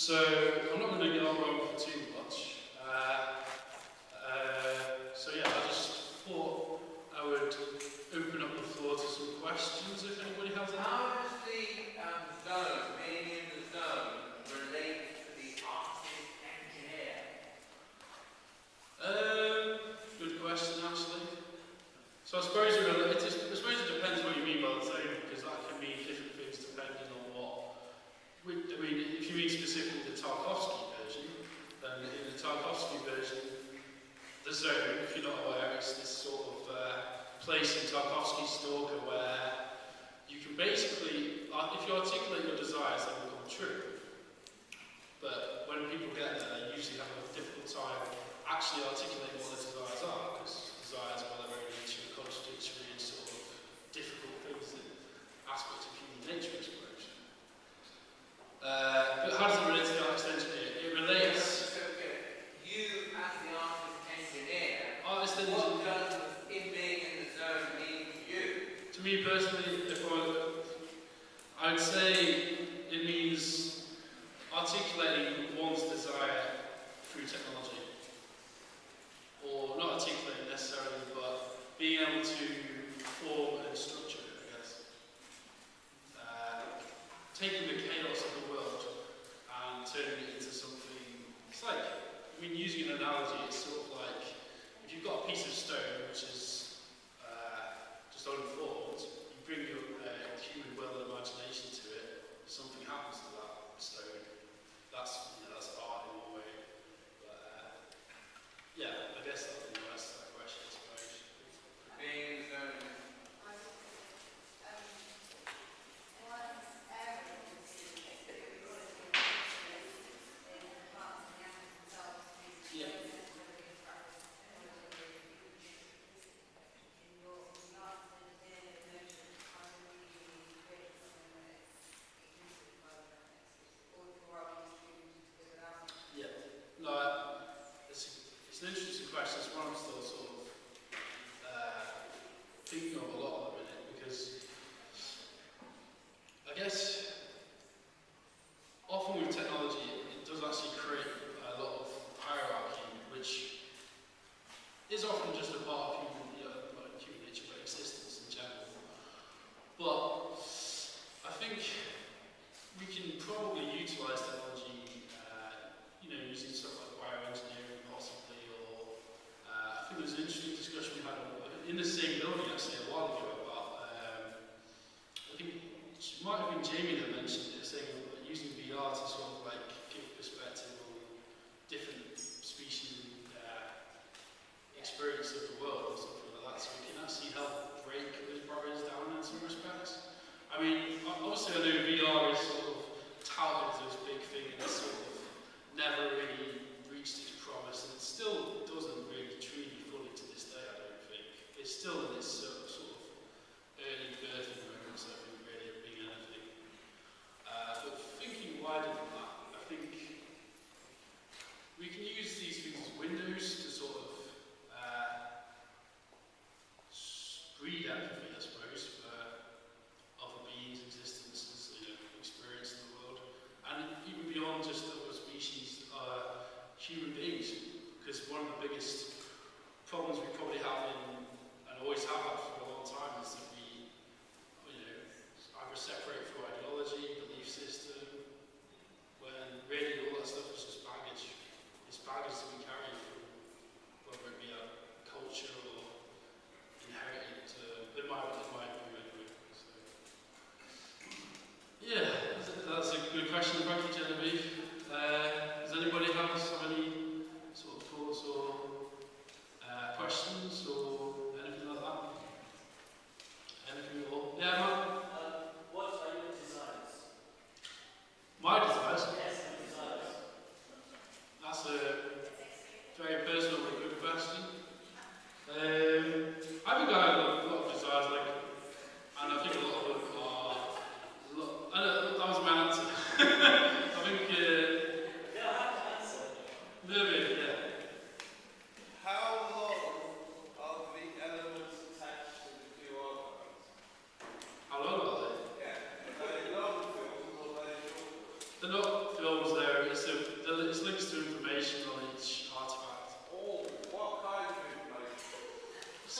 So I'm not going to get on for too much. So yeah, I just thought I would open up the floor to some questions if anybody has any. How does the zone, being in the zone, relate to the artist engineer? Good question, actually. So I suppose it depends what you mean by the zone, because that can mean different things depending on what. I mean, if you mean specifically the Tarkovsky version, then in the Tarkovsky version, the zone, if you're not aware, is this sort of place in Tarkovsky's Stalker where you can basically, if you articulate your desires, they will come true. But when people get there, they usually have a difficult time actually articulating what their desires are, because desires are very nature and contradictory and sort of difficult things and aspects of human nature, I suppose. But how does it relate to the artist engineer? It relates. You, as the artist engineer, Artist what engineer. does it being in the zone mean to you? To me personally, I would say it means articulating one's desire through technology. Or not articulating necessarily, but being able to form and structure it, I guess. Taking the chaos of the world and turning it into something, it's like, I mean, using an analogy, it's sort of like, if you've got a piece of stone which is just unformed, you bring your human will and imagination to it, something happens to that stone. That's art in one way. But yeah, I guess that would be the rest of that question, I suppose. Being in the zone. It's an interesting question. It's one I'm still sort of thinking of a lot at the minute, because I guess often with technology it does actually create a lot of hierarchy, which is often just a part of human nature, but existence in general. But I think we can probably utilise technology, using stuff like bioengineering possibly, or I think there's an interesting discussion we had in the same building actually a while ago about, I think it might have been Jamie that mentioned it, saying that using VR to sort of like give perspective on different species experience of the world or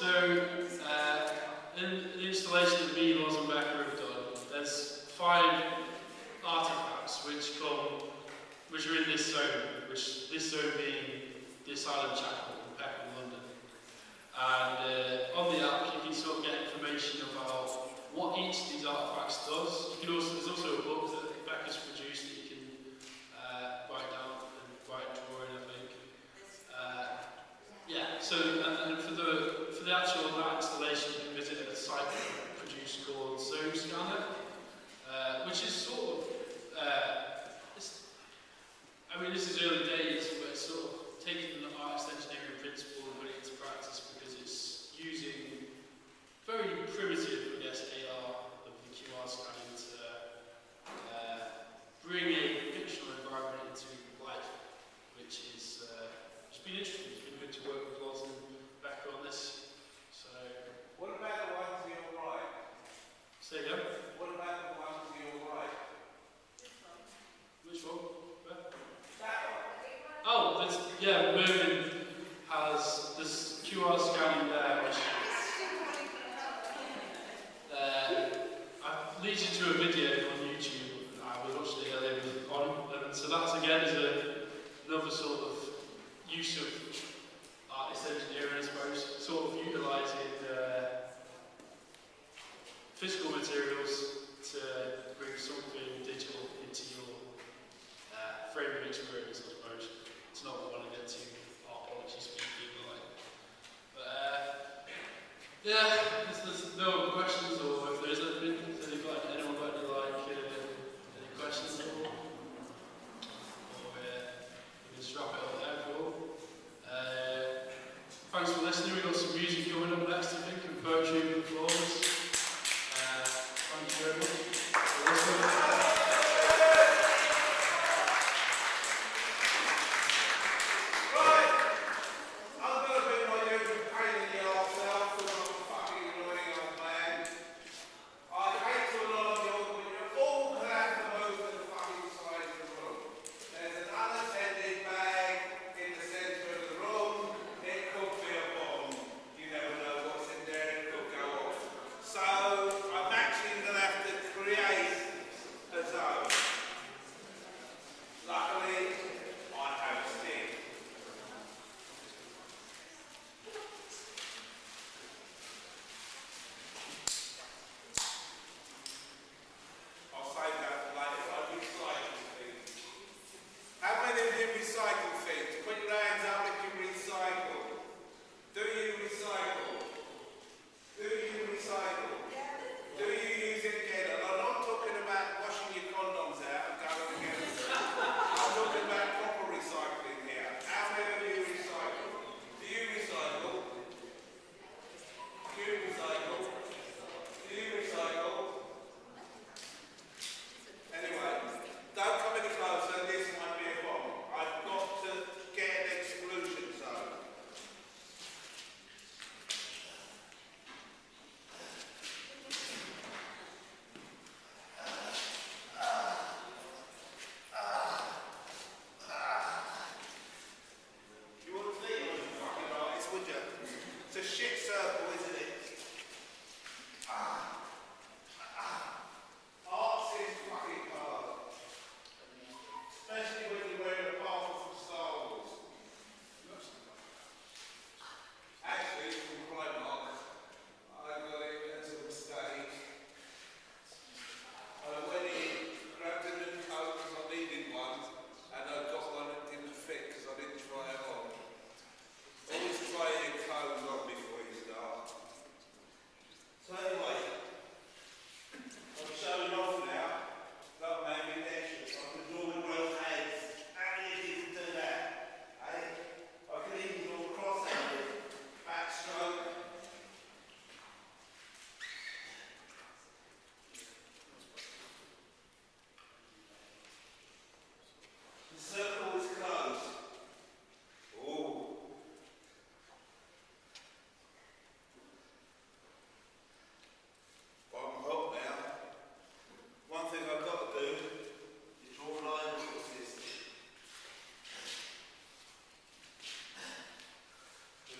So, in the installation that me, Laws and Becker have done, there's 5 artefacts which are in this zone, this zone being the Asylum Chapel in Peckham, London. And on the app, you can sort of get information about what each of these artefacts does. There's also a book that Becca's produced that you can write down and write a drawing, I think. So and for the actual that installation, you can visit a site produced called Zone Scanner, which is sort of this is early days, but it's sort of taking the artist engineering principle and putting it into practice because it's using very primitive, I guess, AR of the QR scanning to bring a fictional environment into life, which is it's been interesting. It's been good to work with Loz and Becca on this. So, what about the one to your right? Say again? What about the one to your right? Which one? Where? That one. Oh, Mervyn has this QR scanning there, which leads you to a video on YouTube. We watched it earlier on, and so that's again another sort of use of artist engineering, I suppose, sort of utilising physical materials to bring something digital into your framing experience, I suppose. It's not what I want to get to artology speaking, but there's no questions, or if there's anyone got any any questions at all, or we can just wrap it up there for all. Thanks for listening. We've got some music coming up next, I think, and poetry and performance. Thank you very much for listening.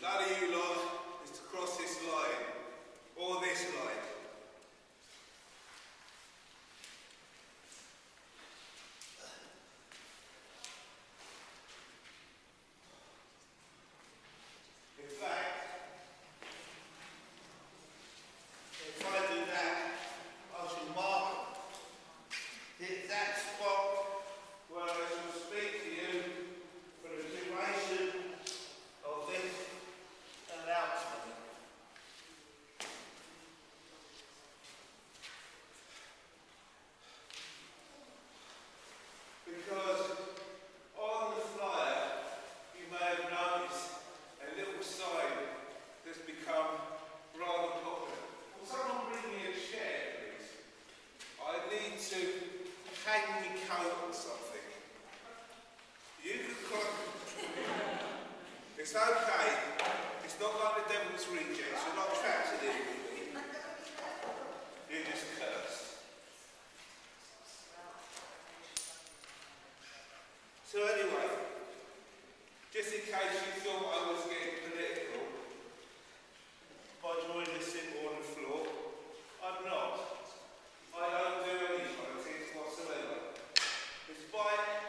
That of you lot is to cross this It's okay. It's not like the devil's rejects. You're not trapped in it. You're just cursed. So anyway, just in case you thought I was getting political by drawing this symbol on the floor, I'm not. I don't do any politics whatsoever. Despite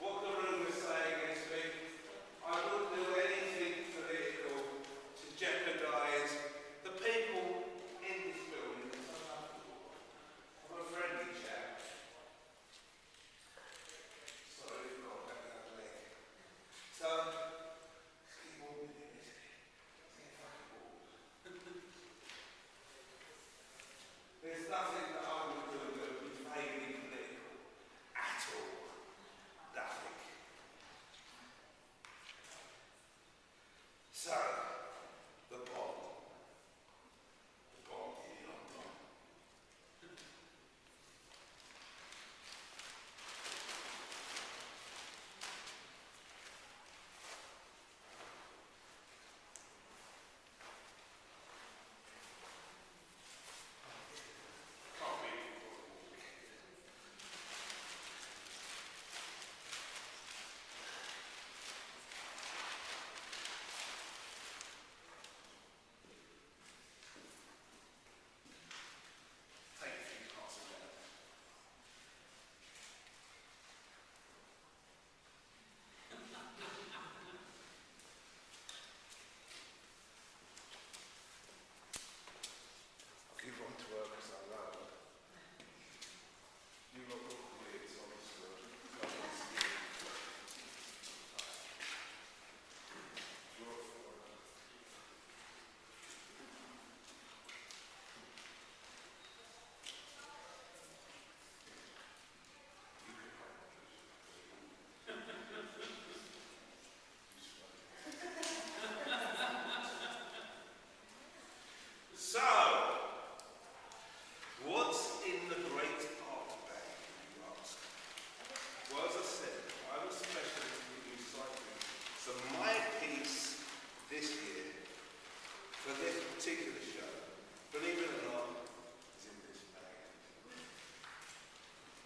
what the rumours say against me, I wouldn't do anything political to jeopardise the people in this building. I'm a friendly chap. Sorry, I've got that down the leg. So, let's keep moving in this. There's nothing that I would do that would be vaguely political. At all. Nothing. So, the bomb. The bomb in London. Can't be. Take a few parts of that. I'll give on to her because I love her. You lot look weird, so I'm just So, what's in the great art bag, you ask? Well, as I said, I'm a specialist in recycling. So my piece this year, for this particular show, believe it or not, is in this bag.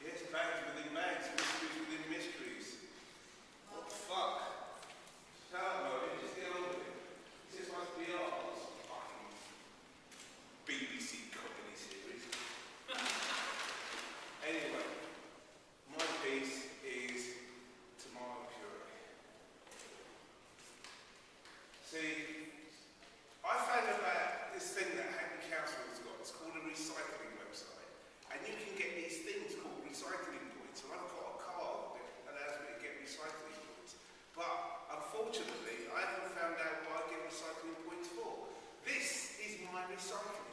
Yes, bags within bags, mysteries within mysteries. What the fuck? Shut up, Mervyn, just get on with it. This must be ours. Fucking BBC comedy series. Anyway, my piece is tomato puree. See, I found about this thing that Hackney Council has got. It's called a recycling website. And you can get these things called recycling points. And I've got a card that allows me to get recycling points. But unfortunately, I haven't found out what I get recycling points for. This is my recycling.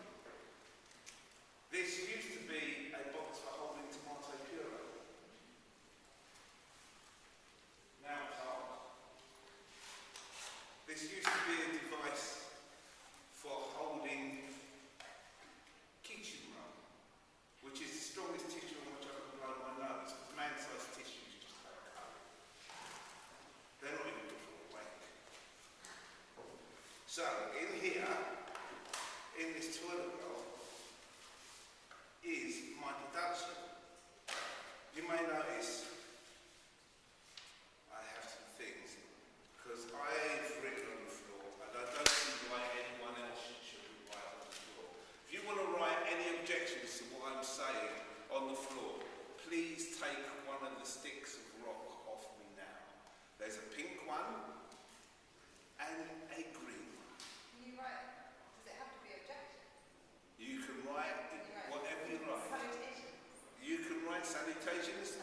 This used to be a box for holding tomato puree. Now it's not. This used to be a device for holding kitchen rum, which is the strongest tissue on which I can blow my nose, because man-sized tissues just don't cut. They're not even good for a wank. So, in here, in this toilet roll, is my deduction. You may notice I have some things, because I've written on the floor, and I don't see why anyone else should write on the floor. If you want to write any objections to what I'm saying on the floor, please take one of the sticks of rock off me now. There's a pink one and a green one. Can you write? Does it have to be objective? You can write whatever you like. Salutation. You can write salutations.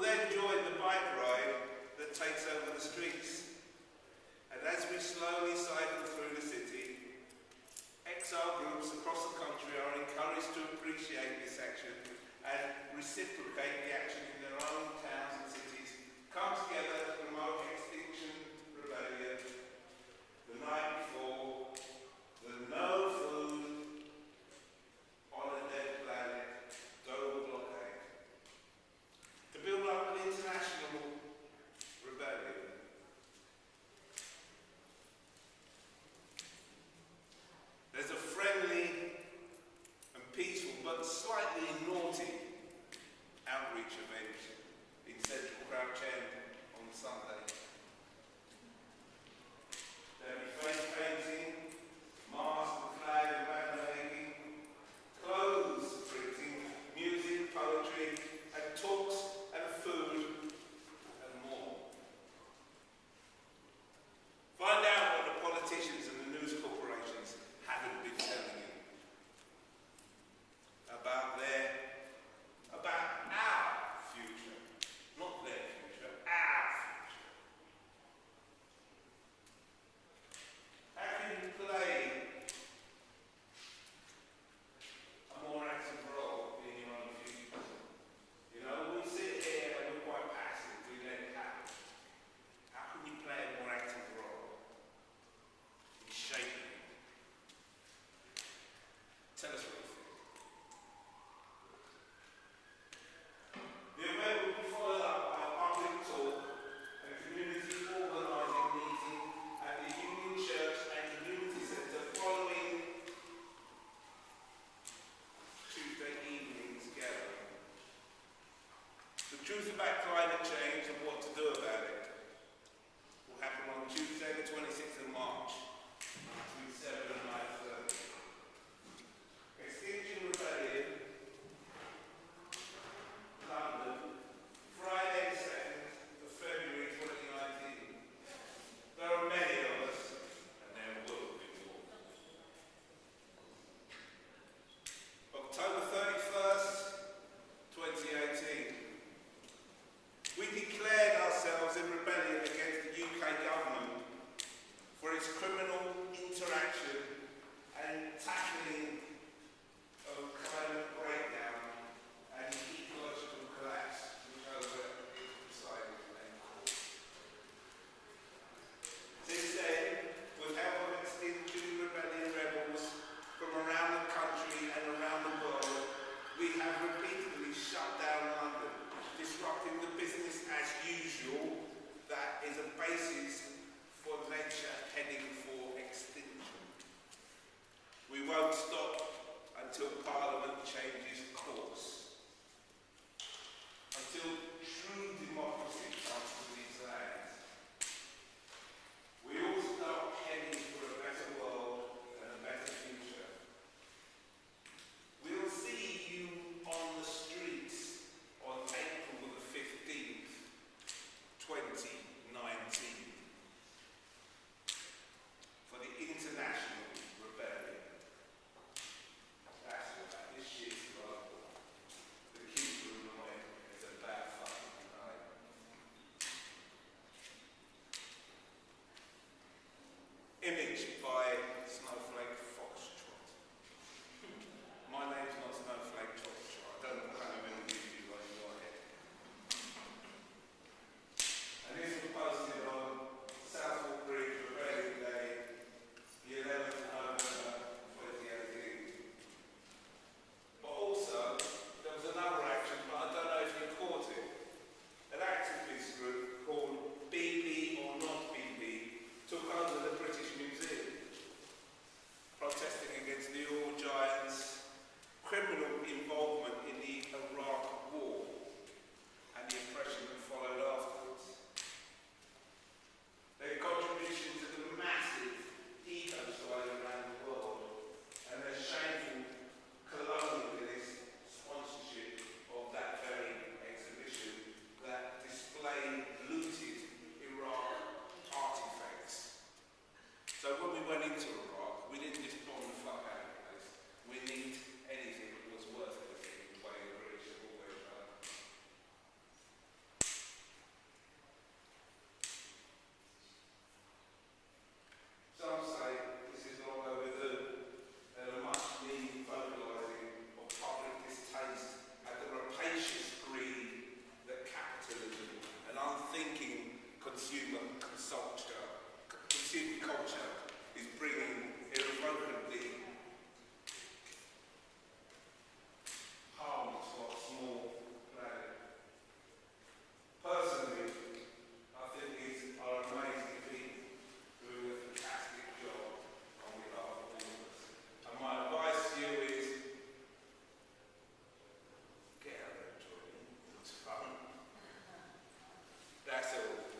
will then join the bike ride that takes over the streets. And as we slowly cycle through the city, exile groups across the country are encouraged to appreciate this action and reciprocate the action in their own towns and cities, come together to promote Extinction Rebellion the night before the no food on a dead planet global blockade, to build up an international rebellion. There's a friendly and peaceful but slightly naughty outreach event in central Crouch End on Sunday. There'll be face painting, mask and flag and banner making, clothes printing, music, poetry, and talks and food and more. Find out what the politicians and the news corporations haven't been telling you about our future, not their future, our future. How can you play a more active role in your own future? You know, we sit here and we're quite passive, we let it happen. How can you play a more active role in shaping it? Tell us what you think. The event will be followed up by a public talk and community organising meeting at the Union Church and Community Centre following Tuesday evening's gathering. The truth about climate change and what to do about it will happen on Tuesday the 26th of March between 7 and 9:30. Extinction Rebellion, London, Friday the 2nd of February 2019. There are many of us, and there will be more. October 31st, 2018. We declared ourselves in rebellion against the UK government for its criminal interaction and tackling of climate breakdown and ecological collapse, which over decided and caused. Since then, with help of Extinction Rebellion rebels from around the country and around the world, we have repeatedly shut down London, disrupting the business as usual that is a basis for nature heading for extinction. We won't stop until Parliament changes course, until true democracy comes to these lands. We all start heading for a better world and a better future. We'll see you on the streets on April the 15th, 2019, for the International Rebellion. That's what this shit's about. The kids will know it's about fun. consumer culture is bringing irrevocably harm to our small planet. Personally, I think these are amazing people who do a fantastic job on behalf of all of us. And my advice to you is, get out there and join in. It's fun. That's all.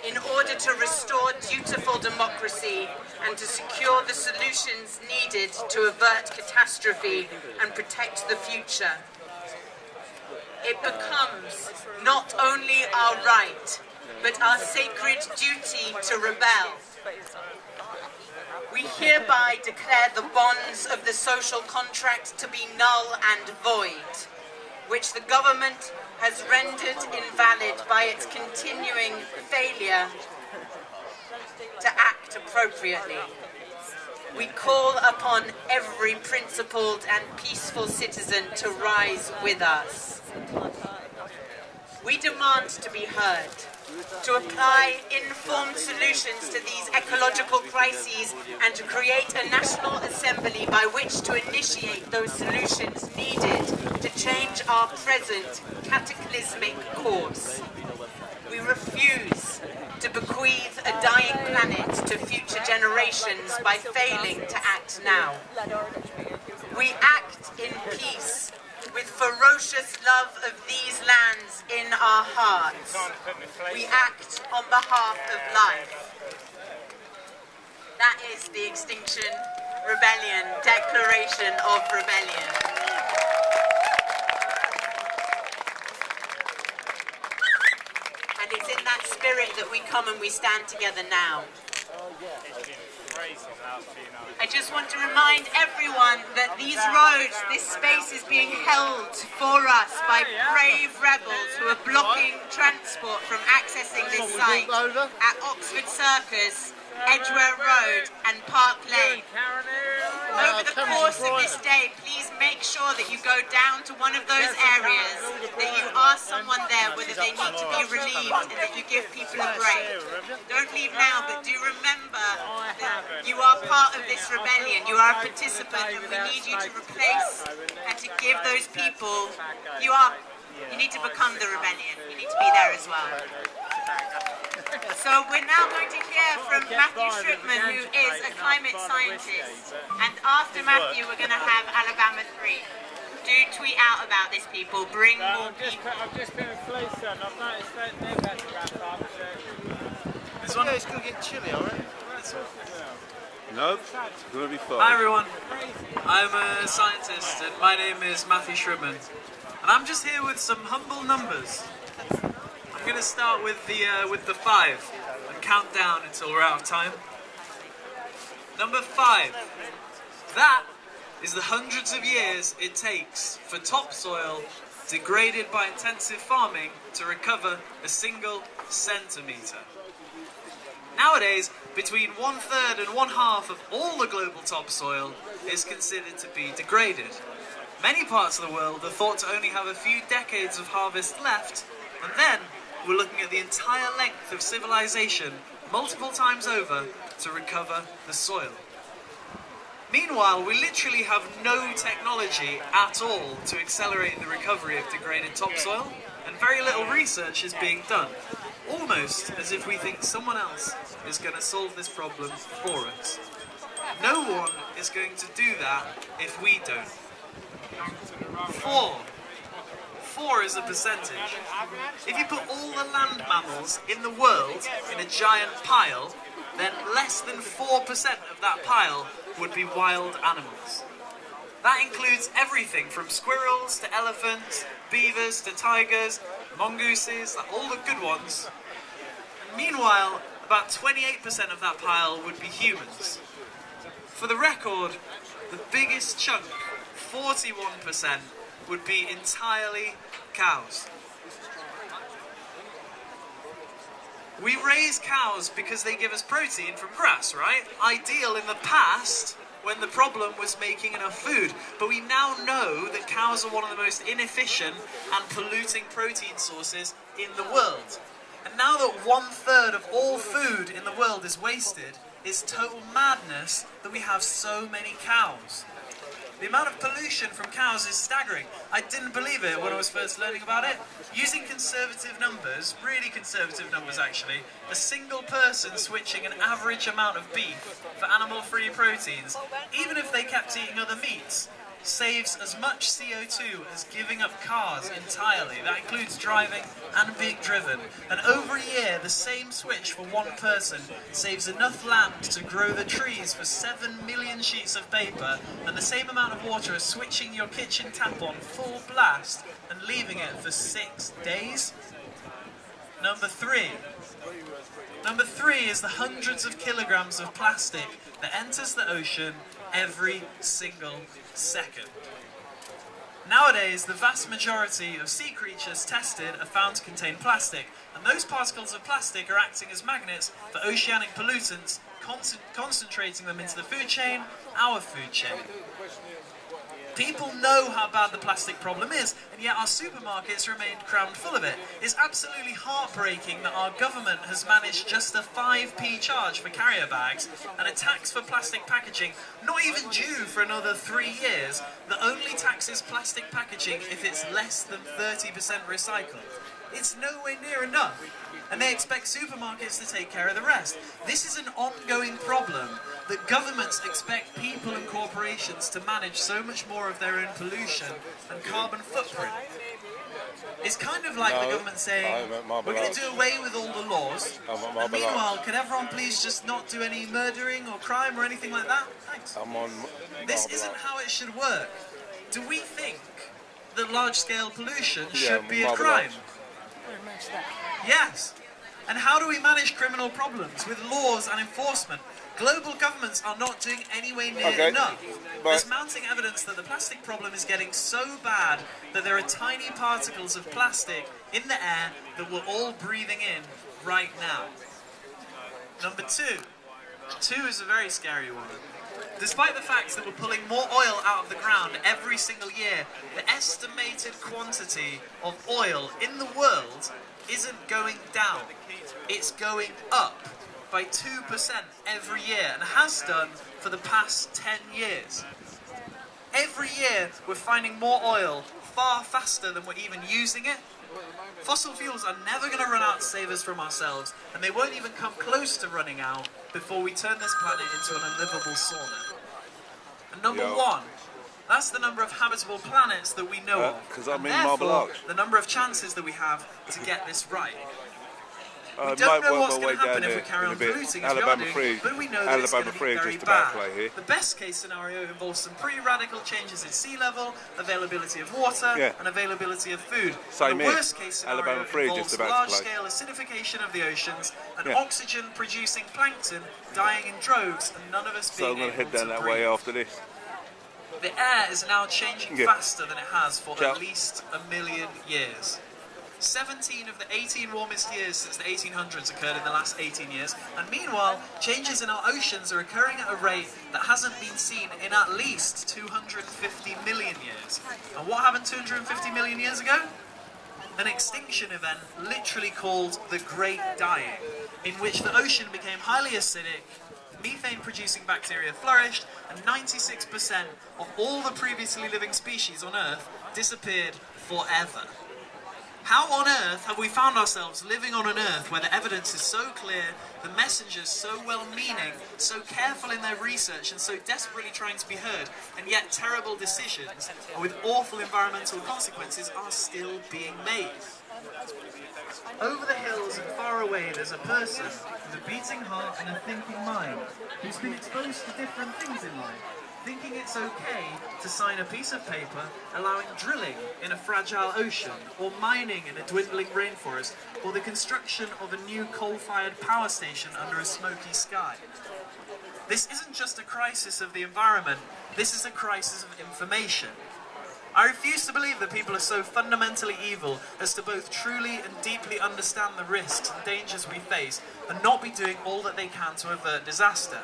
in order to restore dutiful democracy and to secure the solutions needed to avert catastrophe and protect the future. It becomes not only our right, but our sacred duty to rebel. We hereby declare the bonds of the social contract to be null and void, which the government has rendered invalid by its continuing failure to act appropriately. We call upon every principled and peaceful citizen to rise with us. We demand to be heard, to apply informed solutions to these ecological crises, and to create a national assembly by which to initiate those solutions needed to change our present cataclysmic course. We refuse to bequeath a dying planet to future generations by failing to act now. We act in peace, with ferocious love of these lands in our hearts. We act on behalf of life. That is the Extinction Rebellion, Declaration of Rebellion. And it's in that spirit that we come and we stand together now. I just want to remind everyone that these roads, this space is being held for us by brave rebels who are blocking transport from accessing this site at Oxford Circus, Edgware Road and Park Lane. Over the course of this day, please make sure that you go down to one of those areas, that you ask someone there whether they need to be relieved, and that you give people a break. Don't leave now, but do remember that you are part of this rebellion. You are a participant, and we need you to replace and to give those people, you need to become the rebellion. You need to be there as well. So we're now going to hear from Matthew Shrittman, who is a climate scientist. And after Matthew, we're going to have Alabama 3. Do tweet out about this, people. Bring more people. I've just been in Fleece, and I've noticed that they've had to wrap up. This one is going to get chilly, alright? Nope, it's going to be fun. Hi everyone, I'm a scientist and my name is Matthew Shrittman. And I'm just here with some humble numbers. I'm going to start with the 5 and count down until we're out of time. Number 5. That is the hundreds of years it takes for topsoil degraded by intensive farming to recover a single centimetre. Nowadays, between 1/3 and 1/2 of all the global topsoil is considered to be degraded. Many parts of the world are thought to only have a few decades of harvest left, and then we're looking at the entire length of civilization multiple times over to recover the soil. Meanwhile, we literally have no technology at all to accelerate the recovery of degraded topsoil, and very little research is being done, almost as if we think someone else is going to solve this problem for us. No one is going to do that if we don't. 4 is a percentage. If you put all the land mammals in the world in a giant pile, then less than 4% of that pile would be wild animals. That includes everything from squirrels to elephants, beavers to tigers, mongooses, like all the good ones. Meanwhile, about 28% of that pile would be humans. For the record, the biggest chunk, 41%, would be entirely cows. We raise cows because they give us protein from grass, right? Ideal in the past, when the problem was making enough food. But we now know that cows are one of the most inefficient and polluting protein sources in the world. And now that 1/3 of all food in the world is wasted, it's total madness that we have so many cows. The amount of pollution from cows is staggering. I didn't believe it when I was first learning about it. Using conservative numbers, really conservative numbers actually, a single person switching an average amount of beef for animal-free proteins, even if they kept eating other meats, saves as much CO2 as giving up cars entirely. That includes driving and being driven. And over a year, the same switch for one person saves enough land to grow the trees for 7 million sheets of paper, and the same amount of water as switching your kitchen tap on full blast and leaving it for 6 days. Number three is the hundreds of kilograms of plastic that enters the ocean every single second. Nowadays, the vast majority of sea creatures tested are found to contain plastic, and those particles of plastic are acting as magnets for oceanic pollutants, concentrating them into the food chain, our food chain. People know how bad the plastic problem is, and yet our supermarkets remain crammed full of it. It's absolutely heartbreaking that our government has managed just a 5p charge for carrier bags and a tax for plastic packaging, not even due for another 3 years, that only taxes plastic packaging if it's less than 30% recycled. It's nowhere near enough, and they expect supermarkets to take care of the rest. This is an ongoing problem, that governments expect people and corporations to manage so much more of their own pollution and carbon footprint. It's kind of like the government saying, we're going to do away with all the laws, and meanwhile, can everyone please just not do any murdering or crime or anything like that? Thanks. This isn't how it should work. Do we think that large-scale pollution should be a crime? Yes. And how do we manage criminal problems with laws and enforcement? Global governments are not doing anywhere near enough. There's mounting evidence that the plastic problem is getting so bad that there are tiny particles of plastic in the air that we're all breathing in right now. Number two. Two is a very scary one. Despite the fact that we're pulling more oil out of the ground every single year, the estimated quantity of oil in the world isn't going down. It's going up by 2% every year, and has done for the past 10 years. Every year we're finding more oil far faster than we're even using it. Fossil fuels are never going to run out to save us from ourselves, and they won't even come close to running out before we turn this planet into an unlivable sauna. And number one, that's the number of habitable planets that we know of, and therefore the number of chances that we have to get this right. We don't know what's going to happen if we carry on polluting as we are doing, but we know that it's going to be very bad. The best case scenario involves some pretty radical changes in sea level, availability of water, and availability of food. The worst case scenario involves large-scale acidification of the oceans and oxygen-producing plankton dying in droves, and none of us being able to breathe. So I'm going to head down that way after this. The air is now changing faster than it has for at least 1 million years. 17 of the 18 warmest years since the 1800s occurred in the last 18 years, and meanwhile, changes in our oceans are occurring at a rate that hasn't been seen in at least 250 million years. And what happened 250 million years ago? An extinction event literally called the Great Dying, in which the ocean became highly acidic, methane-producing bacteria flourished, and 96% of all the previously living species on Earth disappeared forever. How on earth have we found ourselves living on an Earth where the evidence is so clear, the messengers so well-meaning, so careful in their research and so desperately trying to be heard, and yet terrible decisions, with awful environmental consequences, are still being made? Over the hills and far away there's a person with a beating heart and a thinking mind, who's been exposed to different things in life. thinking it's okay to sign a piece of paper allowing drilling in a fragile ocean, or mining in a dwindling rainforest, or the construction of a new coal-fired power station under a smoky sky. This isn't just a crisis of the environment, this is a crisis of information. I refuse to believe that people are so fundamentally evil as to both truly and deeply understand the risks and dangers we face and not be doing all that they can to avert disaster.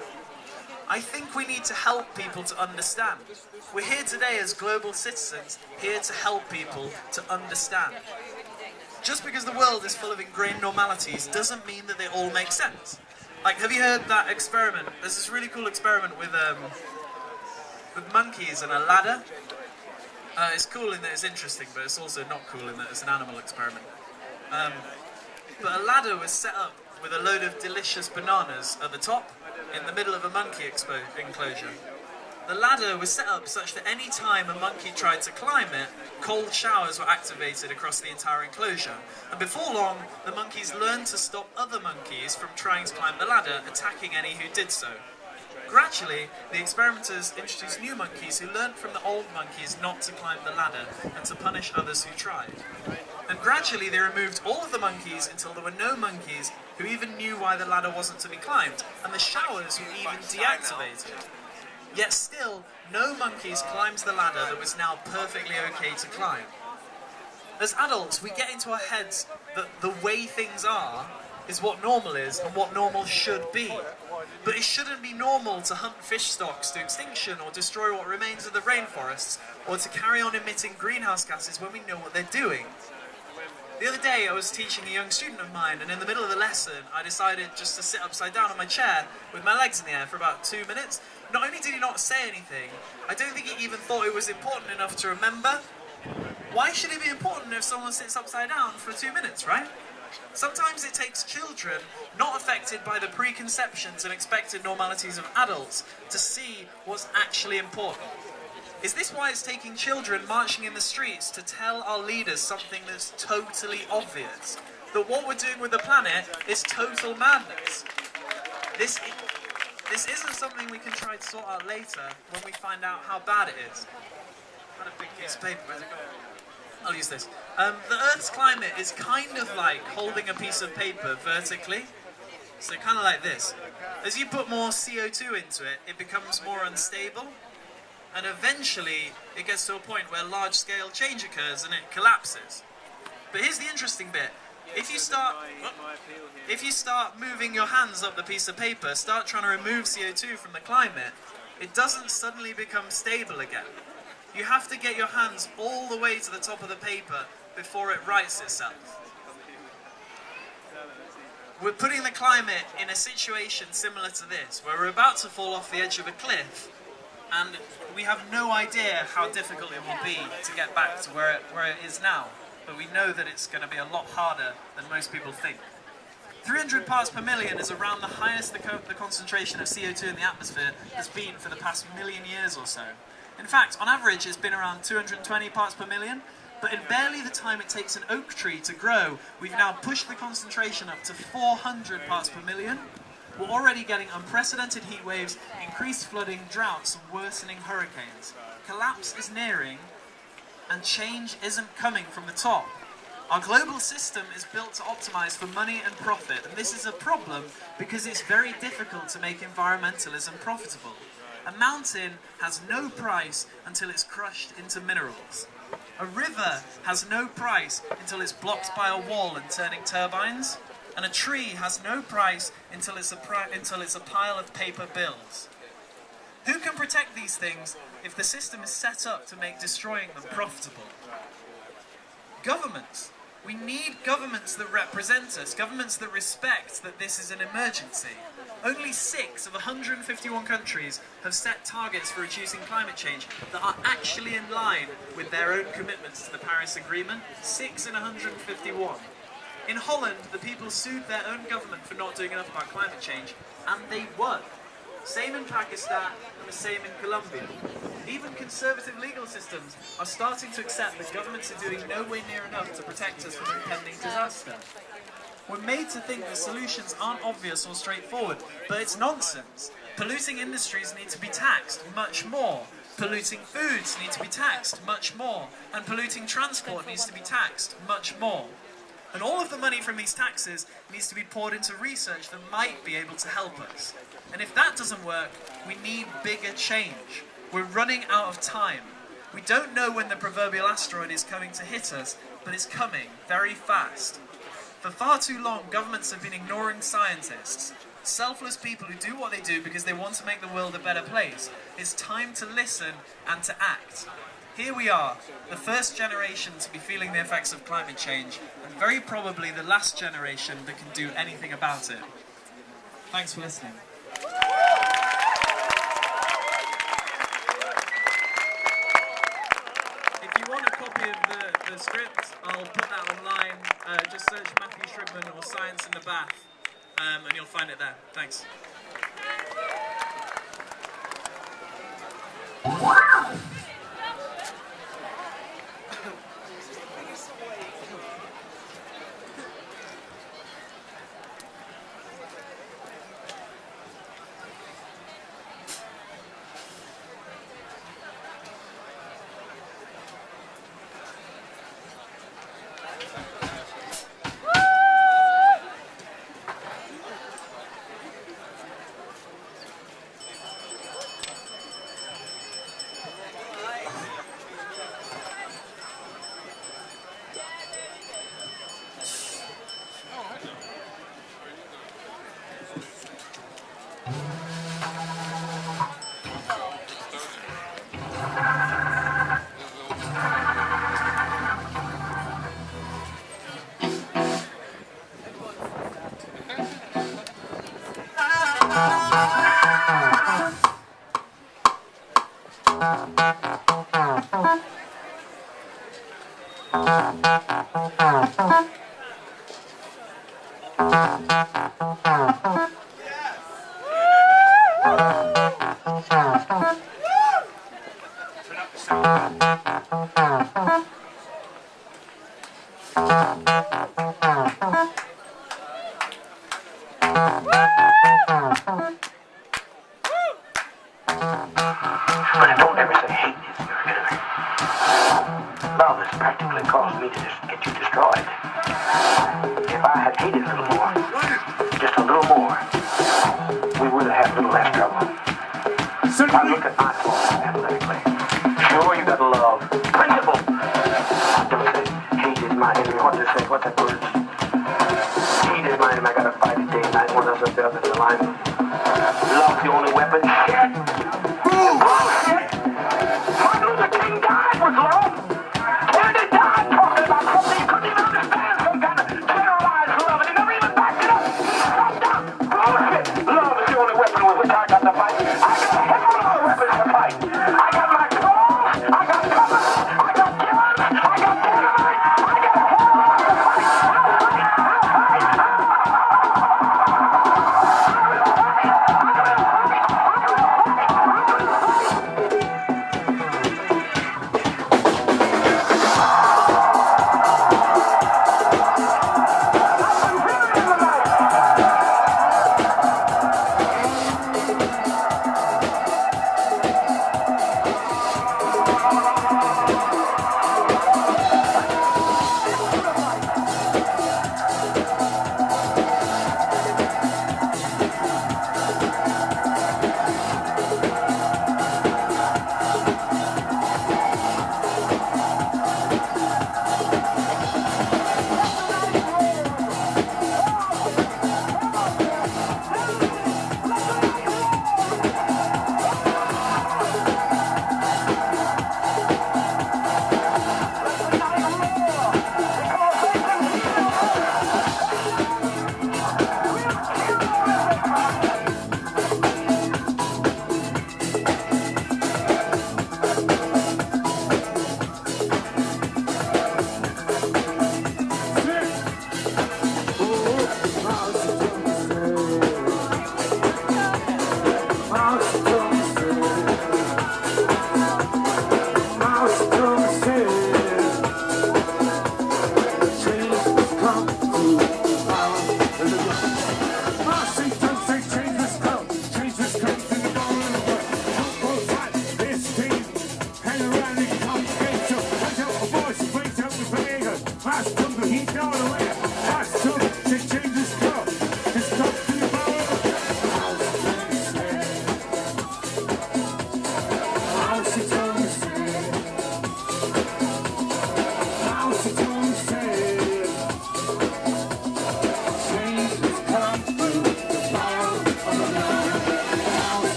I think we need to help people to understand. We're here today as global citizens, here to help people to understand. Just because the world is full of ingrained normalities doesn't mean that they all make sense. Like, have you heard that experiment? There's this really cool experiment with monkeys and a ladder. It's cool in that it's interesting, but it's also not cool in that it's an animal experiment. But a ladder was set up with a load of delicious bananas at the top, in the middle of a monkey enclosure. The ladder was set up such that any time a monkey tried to climb it, cold showers were activated across the entire enclosure. And before long, the monkeys learned to stop other monkeys from trying to climb the ladder, attacking any who did so. Gradually, the experimenters introduced new monkeys who learned from the old monkeys not to climb the ladder and to punish others who tried. And gradually they removed all of the monkeys until there were no monkeys who even knew why the ladder wasn't to be climbed, and the showers were even deactivated. Yet still, no monkeys climbed the ladder that was now perfectly okay to climb. As adults, we get into our heads that the way things are is what normal is and what normal should be. But it shouldn't be normal to hunt fish stocks to extinction or destroy what remains of the rainforests, or to carry on emitting greenhouse gases when we know what they're doing. The other day I was teaching a young student of mine, and in the middle of the lesson I decided just to sit upside down on my chair with my legs in the air for about 2 minutes. Not only did he not say anything, I don't think he even thought it was important enough to remember. Why should it be important if someone sits upside down for 2 minutes, right? Sometimes it takes children, not affected by the preconceptions and expected normalities of adults, to see what's actually important. Is this why it's taking children marching in the streets to tell our leaders something that's totally obvious? That what we're doing with the planet is total madness. This isn't something we can try to sort out later when we find out how bad it is. I've got a big piece of paper, where's it going? I'll use this. The Earth's climate is kind of like holding a piece of paper vertically. So kind of like this. As you put more CO2 into it, it becomes more unstable. And eventually, it gets to a point where large-scale change occurs and it collapses. But here's the interesting bit. If you start moving your hands up the piece of paper, start trying to remove CO2 from the climate, it doesn't suddenly become stable again. You have to get your hands all the way to the top of the paper before it rights itself. We're putting the climate in a situation similar to this, where we're about to fall off the edge of a cliff, and we have no idea how difficult it will be to get back to where it is now. But we know that it's going to be a lot harder than most people think. 300 parts per million is around the highest the concentration of CO2 in the atmosphere has been for the past million years or so. In fact, on average, it's been around 220 parts per million, but in barely the time it takes an oak tree to grow, we've now pushed the concentration up to 400 parts per million. We're already getting unprecedented heat waves, increased flooding, droughts, and worsening hurricanes. Collapse is nearing, and change isn't coming from the top. Our global system is built to optimize for money and profit, and this is a problem because it's very difficult to make environmentalism profitable. A mountain has no price until it's crushed into minerals. A river has no price until it's blocked by a wall and turning turbines. And a tree has no price until it's a pile of paper bills. Who can protect these things if the system is set up to make destroying them profitable? Governments. We need governments that represent us, governments that respect that this is an emergency. Only 6 of 151 countries have set targets for reducing climate change that are actually in line with their own commitments to the Paris Agreement. 6 in 151. In Holland, the people sued their own government for not doing enough about climate change, and they won. Same in Pakistan, and the same in Colombia. Even conservative legal systems are starting to accept that governments are doing no way near enough to protect us from impending disaster. We're made to think that solutions aren't obvious or straightforward, but it's nonsense. Polluting industries need to be taxed much more. Polluting foods need to be taxed much more. And polluting transport needs to be taxed much more. And all of the money from these taxes needs to be poured into research that might be able to help us. And if that doesn't work, we need bigger change. We're running out of time. We don't know when the proverbial asteroid is coming to hit us, but it's coming very fast. For far too long, governments have been ignoring scientists. Selfless people who do what they do because they want to make the world a better place. It's time to listen and to act. Here we are, the first generation to be feeling the effects of climate change, and very probably the last generation that can do anything about it. Thanks for listening. If you want a copy of the script, I'll put that online. Just search Matthew Shribman or Science in the Bath, and you'll find it there. Thanks.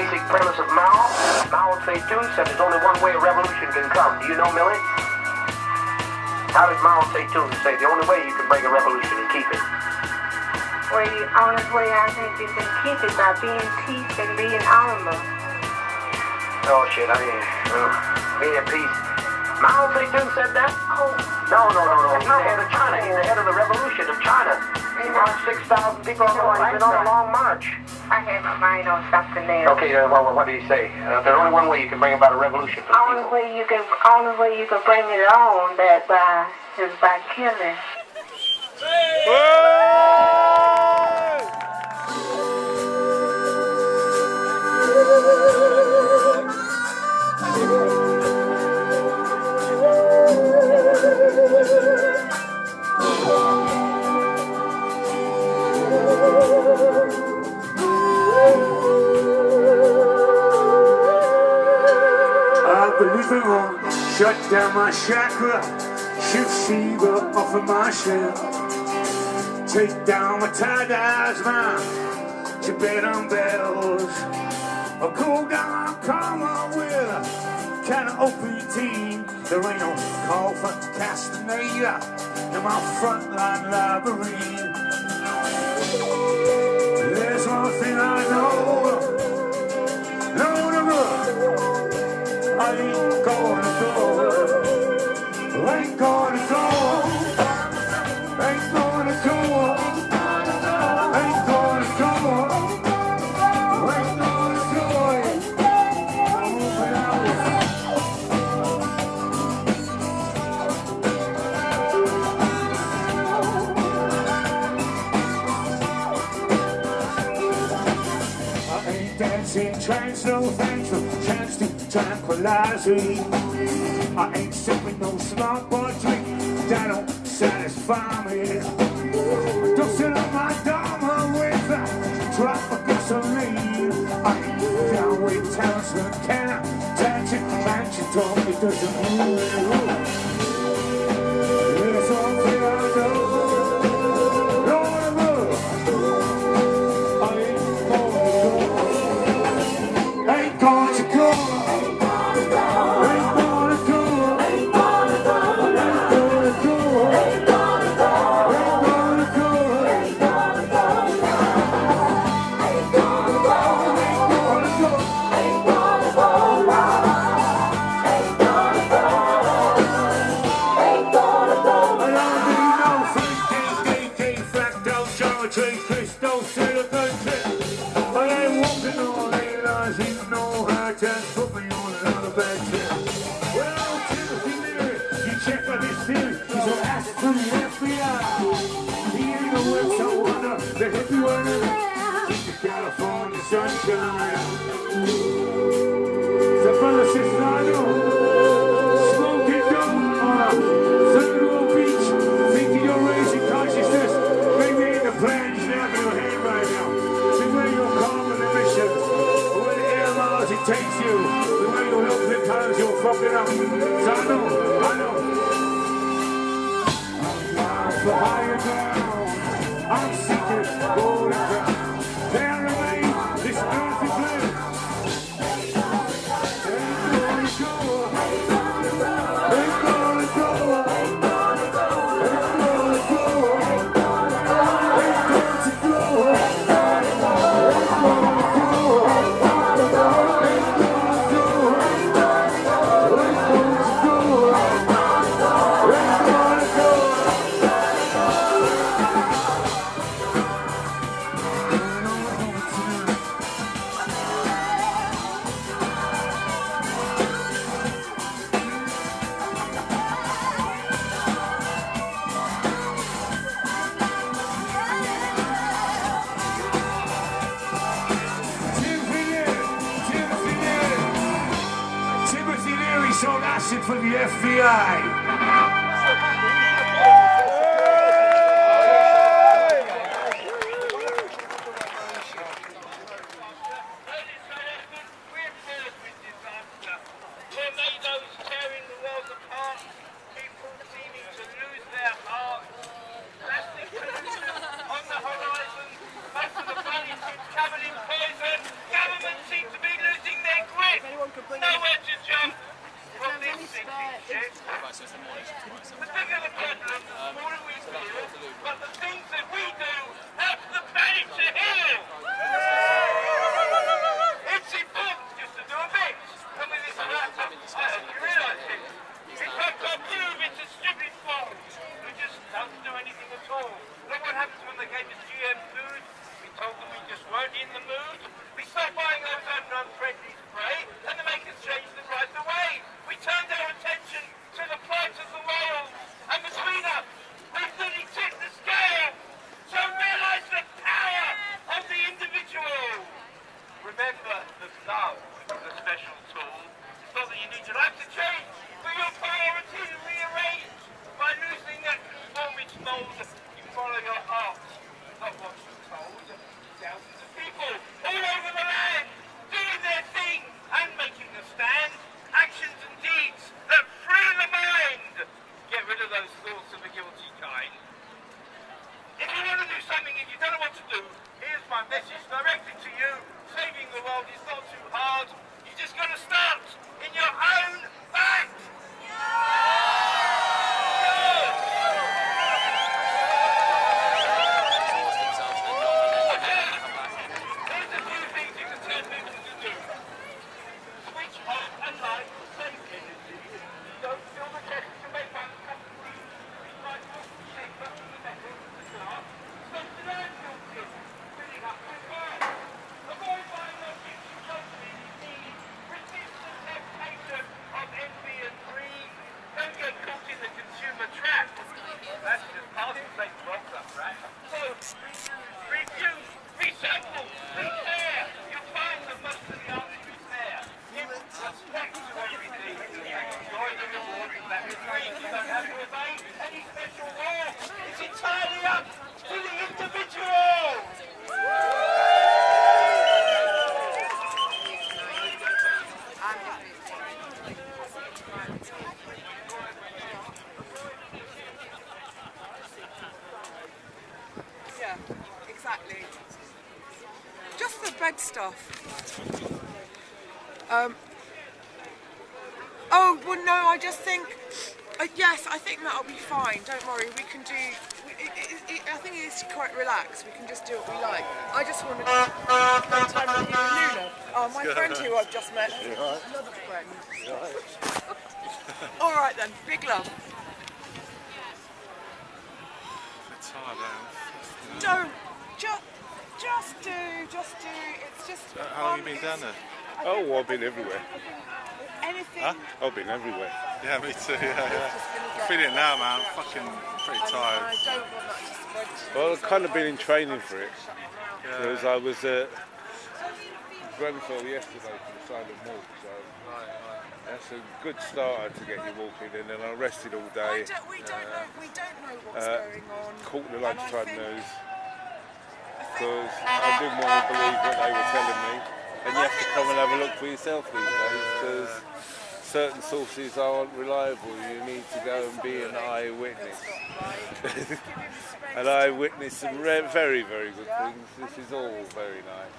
basic premise of Mao? Mao Zedong said there's only one way a revolution can come. Do you know, Millie? How did Mao Zedong say the only way you can bring a revolution is keep it? Well, the only way I think you can keep it by being peace and being armor. Oh shit, being at peace. Mao Zedong said that? Oh. No. He's the head of China. He's the head of the revolution of China. He marched 6,000 people on a long march. I had my mind on something else. Okay, what did he say? There's only one way you can bring about a revolution for the only people. Only way you can bring it on is by killing. Shut down my chakra, shoot Shiva off of my shell. Take down my tie-dyes, my Tibetan bells. I'll go down karma with a kind of OPT. There ain't no call for Castaneda in my frontline labyrinth. There's one thing I know, I ain't gonna go. Ain't gonna go. Ain't gonna go. Ain't gonna go. Ain't gonna go. I ain't dancing, trance, no thanks, no chance to tranquilize me. I ain't sipping no smart boy drink that don't satisfy me. Don't sit on my dharma with a drop of gasoline. I ain't down with talisman, can I touch it? Mansion told me it doesn't move. There's something I know. For the FBI. Government seems to be Nowhere to jump from this sinking ship. The bigger the problem, the more we feel, but the things that we do help the planet to heal. It's important just to do a bit. And with this laptop, you realise it. In fact, our prove it's a stupid fault. We just don't do anything at all. Look what happens when they gave us GM food. We told them we just weren't in the mood. We stopped buying ozone unfriendly spray, and the makers changed them right away. We turned our attention to the plight of the whales, and between us, we've really tipped the scale. So realise the power of the individual. Remember that love is a special tool. It's not that you need your life to change, but your priority to rearrange. By losing that conformity mould, you follow your heart, not what you're told. Thousands of people all over the land doing their thing and making a stand. Actions and deeds that free the mind. Get rid of those thoughts of the guilty kind. If you want to do something and you don't know what to do, here's my message directed to you. Saving the world is not too hard. You just got to start in your own back. Here's a few things you can tell people to do. Switch off and light, save energy. Don't fill the desk to make uncomfortable. Recycle, paper, the metal, the glass. Stop the landfill tip. Filling up with work. Avoid buying objects you don't really need. Resist the temptation of envy and greed. Don't get caught in the consumer trap. That's just part of the rocks up, right? So, refuse, recycle, repair. You'll find that most of the answer is there. Give respect to everything. Enjoy the reward of that retreat. You don't have to obey any special law. It's entirely up to the individual. Yeah, exactly. Just the bread stuff. Oh, well, no, I just think, yes, I think that'll be fine. Don't worry, we can do, I think it's quite relaxed. We can just do what we like. I just want to spend time with you and Luna. Oh, my friend who I've just met. Another friend. All right then, big love. Don't, just do. It's just. How long have you been down there? Oh, I've been everywhere. Anything. Huh? I've been everywhere. Yeah, me too. Yeah. I feel it now, man. I'm fucking pretty tired. I don't want that to spread. Well, I've kind of been in training for it. Because I was at Grenfell yesterday for the silent walk, so that's a good starter to get you walking. And then I rested all day. We don't know what's going on. Caught the lunchtime news because I didn't want to believe what they were telling me. And you have to come and have a look for yourself these days because certain sources aren't reliable. You need to go and be an eyewitness. And I witnessed some very, very good things. This is all very nice.